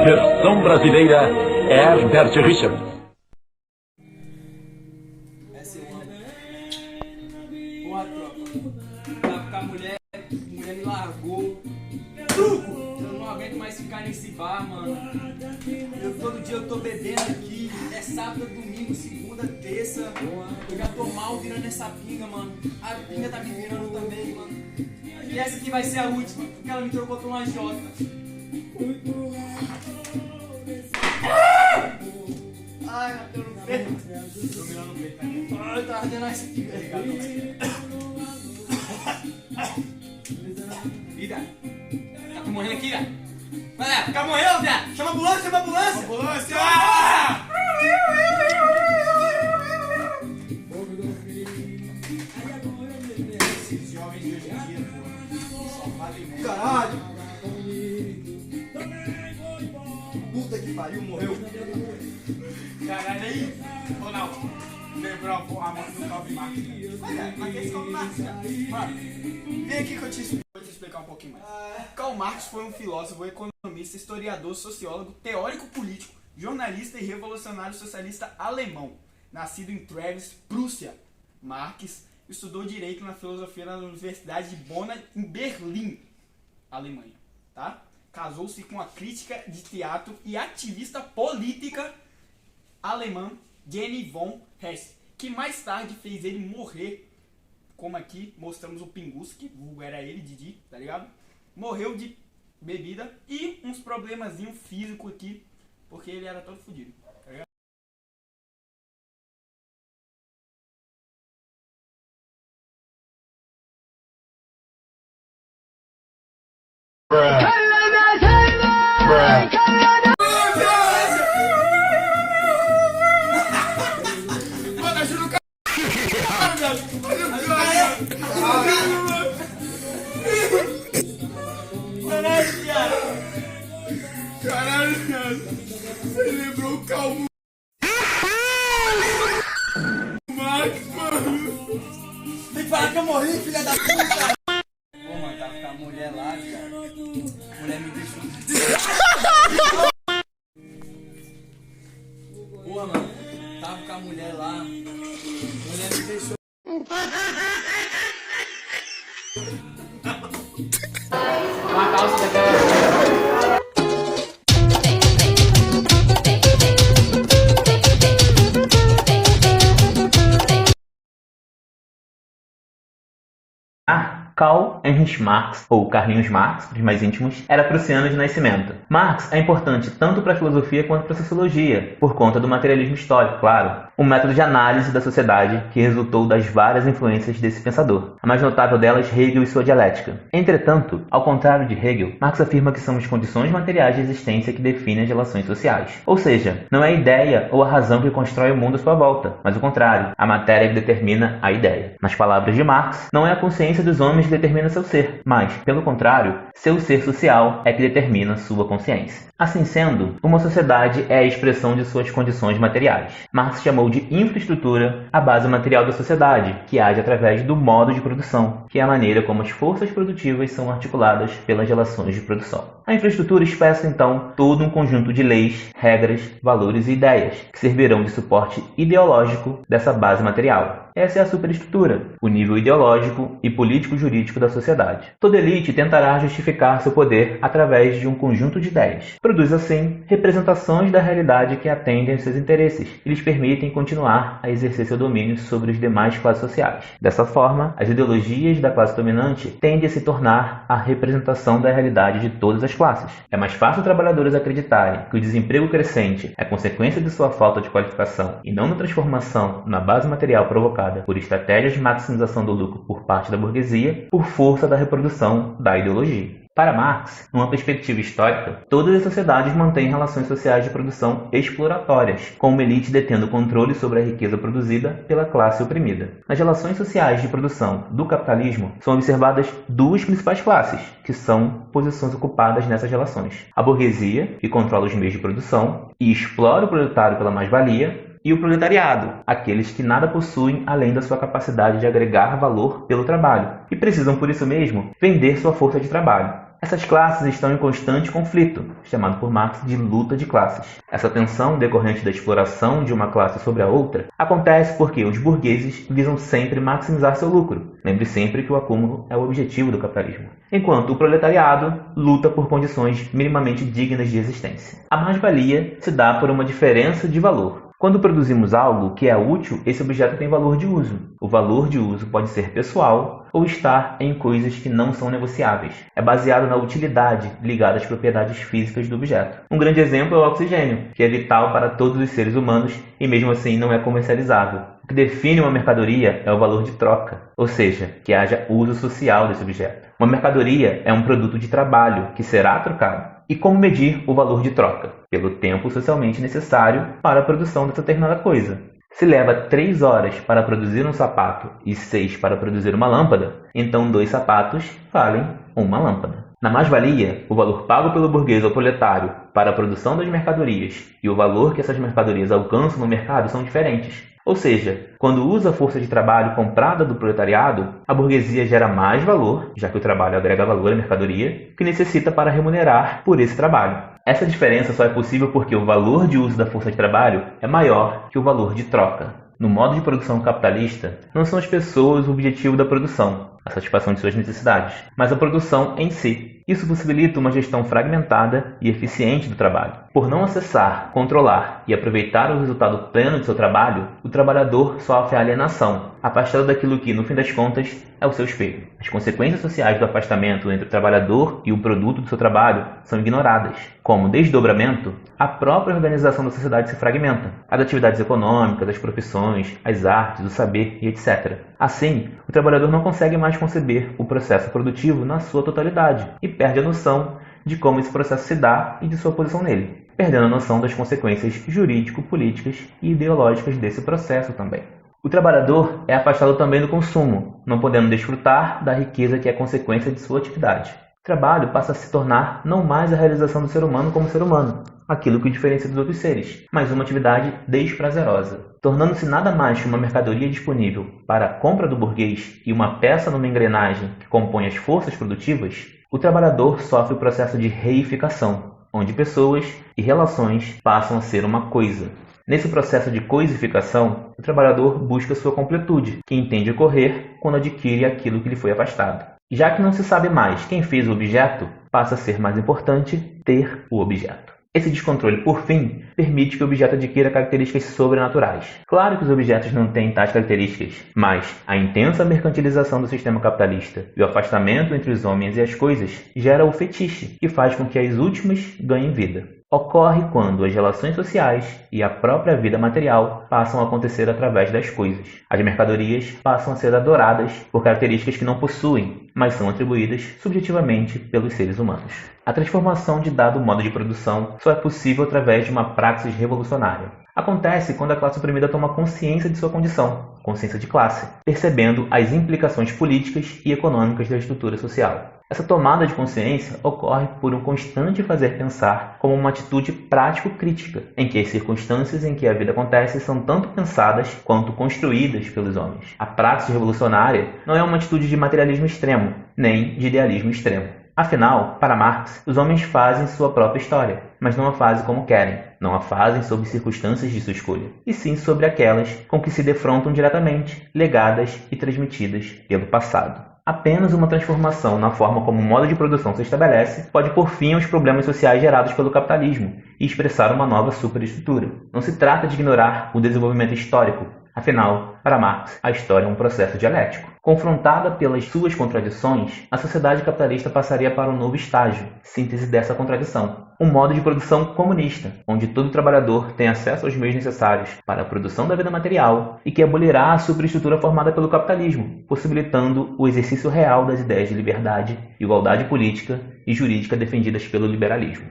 Versão brasileira, Herbert Richards. Essa eu amo. Porra, tropa. Tava com a mulher me largou. Truco! Eu não aguento mais ficar nesse bar, mano. Todo dia eu tô bebendo aqui. É sábado, domingo, segunda, terça. Eu já tô mal virando essa pinga, mano. A pinga tá me virando também, mano. E essa aqui vai ser a última, porque ela me trocou por uma jota. Ai, bateu no peito. Tô mirando no peito, né? Ai, tá ardendo essa pinga, ligado? Ida, tá morrendo aqui, Ida? Vai lá, fica morrendo, viado! Chama a ambulância, chama a ambulância! Ambulância! Esses jovens de hoje em dia, pô, só fazem merda. Caralho! Puta que pariu, morreu! Caralho, aí! Ou não? Lembrou a mãe do Calvin Marx. Mas esse Calvin Marx, cara? Mano, vem aqui que eu vou te explicar um pouquinho mais. Karl Marx foi um filósofo, economista, historiador, sociólogo, teórico político, jornalista e revolucionário socialista alemão. Nascido em Treves, Prússia. Marx estudou Direito na Filosofia na Universidade de Bonn, em Berlim, Alemanha. Tá? Casou-se com a crítica de teatro e ativista política alemã Jenny von Hesse, que mais tarde fez ele morrer, como aqui mostramos o Pingus, que vulgo era ele, Didi, tá ligado? Morreu de bebida e uns problemazinhos físicos aqui, porque ele era todo fodido, tá ligado? Caralho, cara. Você lembrou o Calvo Marx, mano. Vem falar que eu morri, filha da puta. Pô, mano, tava com a mulher lá, cara. A mulher me deixou. Pô, mano, tava com a mulher lá. A mulher me deixou. Uma calça daquela. Karl Heinrich Marx, ou Carlinhos Marx, para os mais íntimos, era prussiano de nascimento. Marx é importante tanto para a filosofia quanto para a sociologia, por conta do materialismo histórico, claro, um método de análise da sociedade que resultou das várias influências desse pensador, a mais notável delas Hegel e sua dialética. Entretanto, ao contrário de Hegel, Marx afirma que são as condições materiais de existência que definem as relações sociais. Ou seja, não é a ideia ou a razão que constrói o mundo à sua volta, mas o contrário, a matéria que determina a ideia. Nas palavras de Marx, não é a consciência dos homens que determina seu ser, mas, pelo contrário, seu ser social é que determina sua consciência. Assim sendo, uma sociedade é a expressão de suas condições materiais. Marx chamou de infraestrutura a base material da sociedade, que age através do modo de produção, que é a maneira como as forças produtivas são articuladas pelas relações de produção. A infraestrutura expressa, então, todo um conjunto de leis, regras, valores e ideias, que servirão de suporte ideológico dessa base material. Essa é a superestrutura, o nível ideológico e político-jurídico da sociedade. Toda elite tentará justificar seu poder através de um conjunto de ideias. Produz, assim, representações da realidade que atendem aos seus interesses e lhes permitem continuar a exercer seu domínio sobre as demais classes sociais. Dessa forma, as ideologias da classe dominante tendem a se tornar a representação da realidade de todas as classes. É mais fácil trabalhadores acreditarem que o desemprego crescente é consequência de sua falta de qualificação e não na transformação na base material provocada por estratégias de maximização do lucro por parte da burguesia, por força da reprodução da ideologia. Para Marx, numa perspectiva histórica, todas as sociedades mantêm relações sociais de produção exploratórias, com uma elite detendo controle sobre a riqueza produzida pela classe oprimida. Nas relações sociais de produção do capitalismo, são observadas duas principais classes, que são posições ocupadas nessas relações. A burguesia, que controla os meios de produção e explora o proletário pela mais-valia, e o proletariado, aqueles que nada possuem além da sua capacidade de agregar valor pelo trabalho, e precisam, por isso mesmo, vender sua força de trabalho. Essas classes estão em constante conflito, chamado por Marx de luta de classes. Essa tensão decorrente da exploração de uma classe sobre a outra acontece porque os burgueses visam sempre maximizar seu lucro. Lembre sempre que o acúmulo é o objetivo do capitalismo. Enquanto o proletariado luta por condições minimamente dignas de existência. A mais-valia se dá por uma diferença de valor. Quando produzimos algo que é útil, esse objeto tem valor de uso. O valor de uso pode ser pessoal ou estar em coisas que não são negociáveis. É baseado na utilidade ligada às propriedades físicas do objeto. Um grande exemplo é o oxigênio, que é vital para todos os seres humanos e mesmo assim não é comercializável. O que define uma mercadoria é o valor de troca, ou seja, que haja uso social desse objeto. Uma mercadoria é um produto de trabalho que será trocado. E como medir o valor de troca? Pelo tempo socialmente necessário para a produção dessa determinada coisa. Se leva 3 horas para produzir um sapato e 6 para produzir uma lâmpada, então 2 sapatos valem uma lâmpada. Na mais-valia, o valor pago pelo burguês ao proletário para a produção das mercadorias e o valor que essas mercadorias alcançam no mercado são diferentes. Ou seja, quando usa a força de trabalho comprada do proletariado, a burguesia gera mais valor, já que o trabalho agrega valor à mercadoria, que necessita para remunerar por esse trabalho. Essa diferença só é possível porque o valor de uso da força de trabalho é maior que o valor de troca. No modo de produção capitalista, não são as pessoas o objetivo da produção, a satisfação de suas necessidades, mas a produção em si. Isso possibilita uma gestão fragmentada e eficiente do trabalho. Por não acessar, controlar e aproveitar o resultado pleno de seu trabalho, o trabalhador sofre a alienação, afastado daquilo que, no fim das contas, é o seu espelho. As consequências sociais do afastamento entre o trabalhador e o produto do seu trabalho são ignoradas. Como desdobramento, a própria organização da sociedade se fragmenta. As atividades econômicas, as profissões, as artes, o saber e etc. Assim, o trabalhador não consegue mais conceber o processo produtivo na sua totalidade e perde a noção de como esse processo se dá e de sua posição nele, perdendo a noção das consequências jurídico-políticas e ideológicas desse processo também. O trabalhador é afastado também do consumo, não podendo desfrutar da riqueza que é consequência de sua atividade. O trabalho passa a se tornar não mais a realização do ser humano como ser humano, aquilo que o diferencia dos outros seres, mas uma atividade desprazerosa, tornando-se nada mais que uma mercadoria disponível para a compra do burguês e uma peça numa engrenagem que compõe as forças produtivas. O trabalhador sofre o processo de reificação, onde pessoas e relações passam a ser uma coisa. Nesse processo de coisificação, o trabalhador busca sua completude, que entende ocorrer quando adquire aquilo que lhe foi afastado. Já que não se sabe mais quem fez o objeto, passa a ser mais importante ter o objeto. Esse descontrole, por fim, permite que o objeto adquira características sobrenaturais. Claro que os objetos não têm tais características, mas a intensa mercantilização do sistema capitalista e o afastamento entre os homens e as coisas gera o fetiche, que faz com que as últimas ganhem vida. Ocorre quando as relações sociais e a própria vida material passam a acontecer através das coisas. As mercadorias passam a ser adoradas por características que não possuem, mas são atribuídas subjetivamente pelos seres humanos. A transformação de dado modo de produção só é possível através de uma praxis revolucionária. Acontece quando a classe oprimida toma consciência de sua condição, consciência de classe, percebendo as implicações políticas e econômicas da estrutura social. Essa tomada de consciência ocorre por um constante fazer pensar como uma atitude prático-crítica, em que as circunstâncias em que a vida acontece são tanto pensadas quanto construídas pelos homens. A praxis revolucionária não é uma atitude de materialismo extremo, nem de idealismo extremo. Afinal, para Marx, os homens fazem sua própria história, mas não a fazem como querem, não a fazem sob circunstâncias de sua escolha, e sim sobre aquelas com que se defrontam diretamente, legadas e transmitidas pelo passado. Apenas uma transformação na forma como o modo de produção se estabelece pode pôr fim aos problemas sociais gerados pelo capitalismo e expressar uma nova superestrutura. Não se trata de ignorar o desenvolvimento histórico. Afinal, para Marx, a história é um processo dialético. Confrontada pelas suas contradições, a sociedade capitalista passaria para um novo estágio, síntese dessa contradição. Um modo de produção comunista, onde todo trabalhador tem acesso aos meios necessários para a produção da vida material e que abolirá a superestrutura formada pelo capitalismo, possibilitando o exercício real das ideias de liberdade, igualdade política e jurídica defendidas pelo liberalismo.